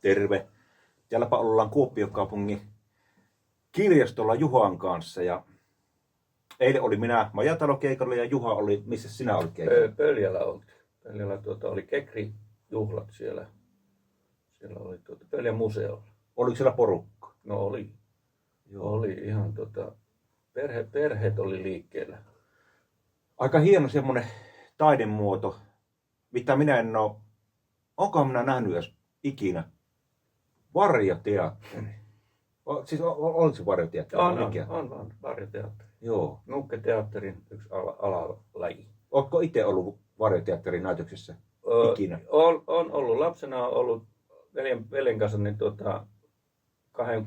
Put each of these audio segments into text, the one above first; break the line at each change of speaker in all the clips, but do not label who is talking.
Terve. Täälläpä ollaan Kuopion kaupungin kirjastolla Juhan kanssa ja eilen oli minä majatalokeikalla ja Juha oli, missä sinä olit keikalla?
Pöljällä oltiin. Pöljällä oli Kekri-juhlat siellä. Siellä oli Pöljän museolla.
Oliko siellä porukka?
No oli.
Joo.
Oli ihan perheet oli liikkeellä.
Aika hieno semmonen taidemuoto, mitä minä en oo, onkohan minä nähnyt edes ikinä, varjoteatteri. Siis on se varjoteatteri?
On varjoteatteri.
Joo.
Nukketeatterin yksi alalaji.
Ootko itse ollut varjoteatterin näytöksessä ikinä?
On ollut. Lapsena on ollut veljen kanssa niin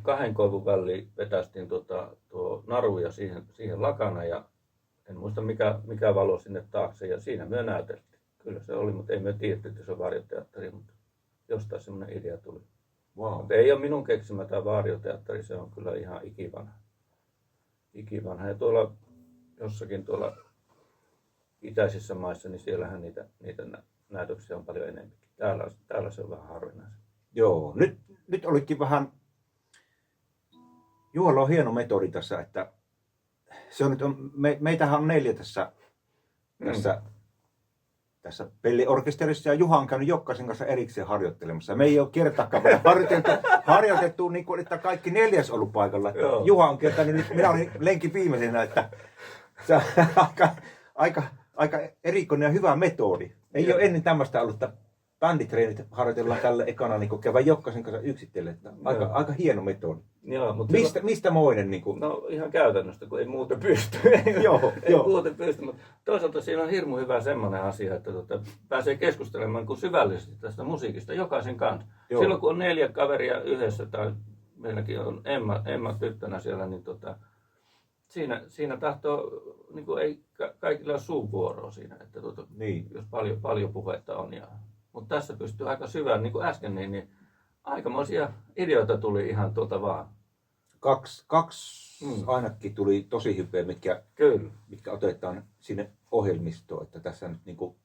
kahden koivun väliin vetästiin tuo naruja siihen lakana ja en muista mikä valo sinne taakse ja siinä me näyteltiin. Kyllä se oli, mutta ei me tiedetty, että se on varjoteatteri, mutta jostain semmoinen idea tuli.
Wow.
Mutta ei ole minun keksimä tämä varjoteatteri, se on kyllä ihan ikivanha. Ja tuolla jossakin tuolla itäisissä maissa, niin siellähän niitä näytöksiä on paljon enemmän. Täällä se on vähän harvinaista.
Joo, nyt olikin vähän, Juhalla on hieno metodi tässä, että se on nyt, meitähän on 4 tässä pelliorkesterissa ja Juha on käynyt jokaisen kanssa erikseen harjoittelemassa. Me ei ole kertaakaan harjoitettu niin kuin, että kaikki 4 ollut paikalla.
Joo.
Juha on kertanut, nyt minä olin lenkin viimeisenä, että se on aika erikoinen ja hyvä metodi. Ei ole ennen tämmöistä ollut, että bänditreenit harjoitellaan tällä ekana niin käydä jokaisen kanssa yksitellen. Aika hieno metodi.
Joo, mutta
Mistä moinen? Niin kuin?
No ihan käytännöstä, kun ei muuten pysty. ei muuten pysty, mutta toisaalta siinä on hirmu hyvä semmoinen asia, että pääsee keskustelemaan kuin syvällisesti tästä musiikista jokaisen kanssa.
Joo.
Silloin kun on 4 kaveria yhdessä, tai meilläkin on Emma tyttönä siellä, niin siinä tahtoo, niin kuin ei kaikilla ole suuvuoroa siinä, että
Niin.
jos paljon puhetta on. Mutta tässä pystyy aika syvään, niin kuin äsken, niin aikamoisia ideoita tuli ihan vaan.
Kaksi ainakin tuli tosi hyviä, mitkä otetaan sinne ohjelmistoon, että tässä nyt niinku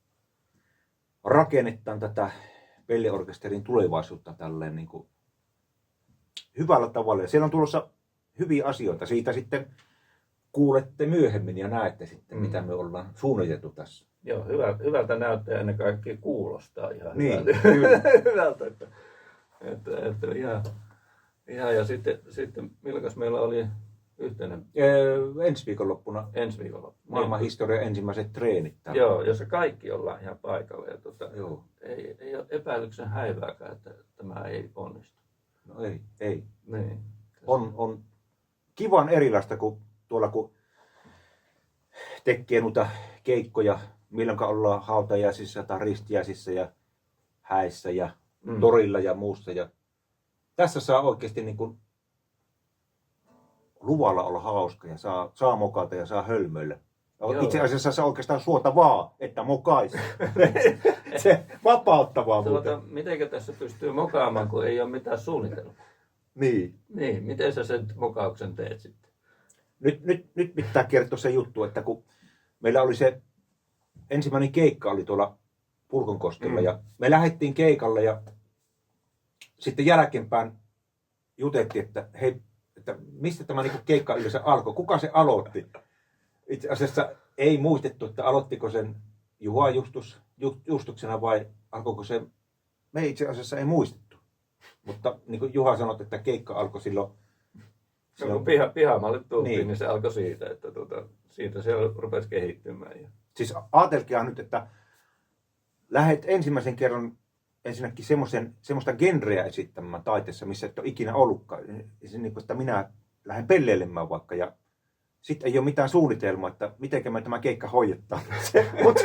rakennetaan tätä pelliorkesterin tulevaisuutta tälleen niinku hyvällä tavalla. Ja siellä on tulossa hyviä asioita. Siitä sitten kuulette myöhemmin ja näette sitten, mitä me ollaan suunniteltu tässä.
Joo, hyvältä näyttää ja ennen kaikkea kuulostaa ihan
niin,
hyvältä. Että ihan ja sitten milloin meillä oli yhteinen?
Ensi viikonloppuna. Maailman historian ensimmäiset treenit.
Joo, jossa kaikki ollaan ihan paikalla. Ja
Joo.
Ei ole epäilyksen häivääkään, että tämä ei onnistu.
No ei.
Niin.
On kivan erilaista kuin tuolla kun tekee noita keikkoja, milloin ollaan hautajaisissa tai ristiäisissä ja häissä ja torilla ja muussa. Ja tässä saa oikeasti niin kuin luvalla olla hauska ja saa mokata ja saa hölmöillä. Joo. Itse asiassa se oikeastaan suotavaa, että mokaisi. Se vapauttavaa muuten.
Mitenkä tässä pystyy mokaamaan, kun ei ole mitään suunnitelmaa?
Niin.
Niin, miten sä sen mokauksen teet sitten?
Nyt pitää kertoa se juttu, että kun meillä oli se ensimmäinen keikka oli tuolla Pulkonkoskella ja me lähdettiin keikalle ja sitten jälkeenpäin jutettiin, että hei, että mistä tämä niinku keikka yleensä alkoi, kuka se aloitti. Itse asiassa ei muistettu, että aloittiko sen Juha Justuksena vai alkoiko se, me itse asiassa ei muistettu. Mutta niin kuin Juha sanoi, että keikka alkoi silloin
kun pihamalle tultiin, niin se alkoi siitä, että siitä se rupesi kehittymään.
Siis ajatelkaa nyt, että lähdet ensimmäisen kerran ensinnäkin semmoista genreä esittämään taiteessa, missä et ole ikinä ollutkaan. Se, niin kuin, että minä lähden pelleilemään vaikka ja sitten ei ole mitään suunnitelmaa, että miten me tämä keikka hoidetaan. Mutta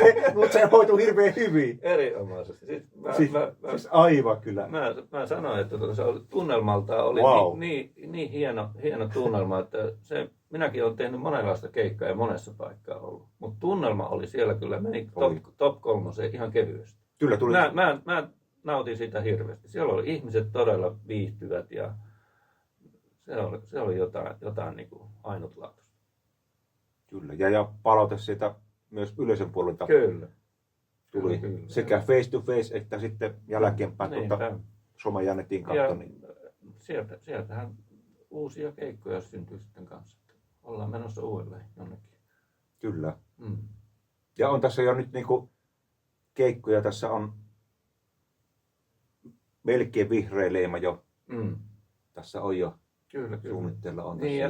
se hoituu hirveän hyvin.
Erinomaisesti.
Siis aivan kyllä.
Mä sanoin, että se tunnelmaltaan oli
wow.
niin hieno tunnelma, että minäkin olen tehnyt monenlaista keikkaa ja monessa paikkaa ollut. Mutta tunnelma oli siellä kyllä, meni top 3 ihan kevyesti.
Kyllä tuli.
Mä nautin sitä hirveästi. Siellä oli ihmiset todella viihtyvät ja se oli jotain niin kuin ainutlaatuista.
Kyllä, ja palaute siitä myös yleisön puolelta
kyllä.
tuli sekä face to face että sitten jälkeenpäin somea nettiin
Ja
katsoa. Niin
sieltähän uusia keikkoja syntyy sitten kanssa. Ollaan menossa uudelleen jonnekin.
kyllä.
Mm.
Ja on tässä jo nyt niinku keikkoja, tässä on melkein vihreä leima jo.
Mm.
Tässä on jo
Kyllä.
suunnitteilla on
Niin,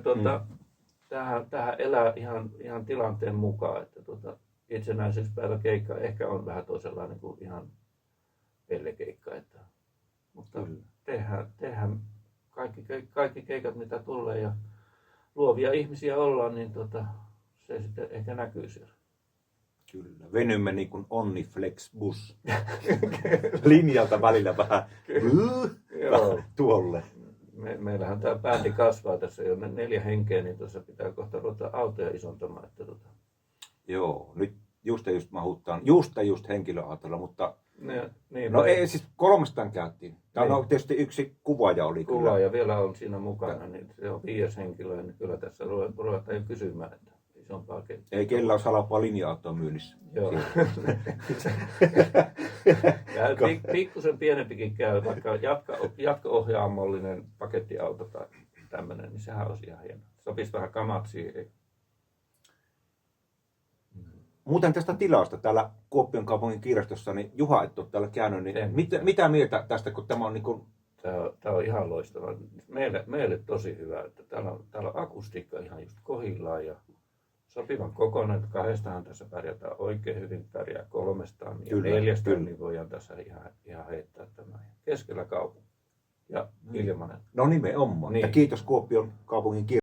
tässä.
tämähän elää ihan tilanteen mukaan, että itsenäisyyspäiväkeikka ehkä on vähän toisenlainen kuin ihan pellekeikka. Mutta
Kyllä.
tehdään kaikki keikat mitä tulee ja luovia ihmisiä ollaan, niin se sitten ehkä näkyy siellä.
Kyllä. Venymme niin kuin Onni Flexbus linjalta välillä vähän
Joo.
tuolle.
Meillähän tämä bändi kasvaa tässä jo 4 henkeä, niin tuossa pitää kohta ruveta autoja isontamaan.
Joo, nyt just mahuttaan just henkilöautolla, mutta
Niin,
ei siis 3 käyttiin. Tämä
Niin.
on tietysti yksi kuvaaja oli
kuva
kyllä.
ja vielä on siinä mukana, niin se on 5 henkilöä, niin kyllä tässä ruvetaan jo kysymään, että isompaa keittiöä.
Ei kellä ole halpaa linja-autoa myynnissä.
Joo. Pikkusen pienempikin käy, vaikka jatko-ohjaamollinen pakettiauto tai tämmöinen, niin sehän olisi ihan hieno. Sopisi vähän kamatsiin.
Muuten tästä tilasta täällä Kuopion kaupungin kirjastossa, niin Juha, et ole täällä käynyt, niin
En.
mitä mieltä tästä, kun tämä on niin kuin...
Tämä on ihan loistava. Meille tosi hyvä, että täällä on akustiikka ihan just kohdillaan ja sopivan kokoinen. 2 tässä pärjätään oikein hyvin, pärjää 3 ja
Kyllä,
4,
kyllä.
niin voidaan tässä ihan heittää tämä. Keskellä kaupunkia ja ilmanen.
No nimenomaan.
Niin.
Ja kiitos Kuopion kaupungin kirjastosta.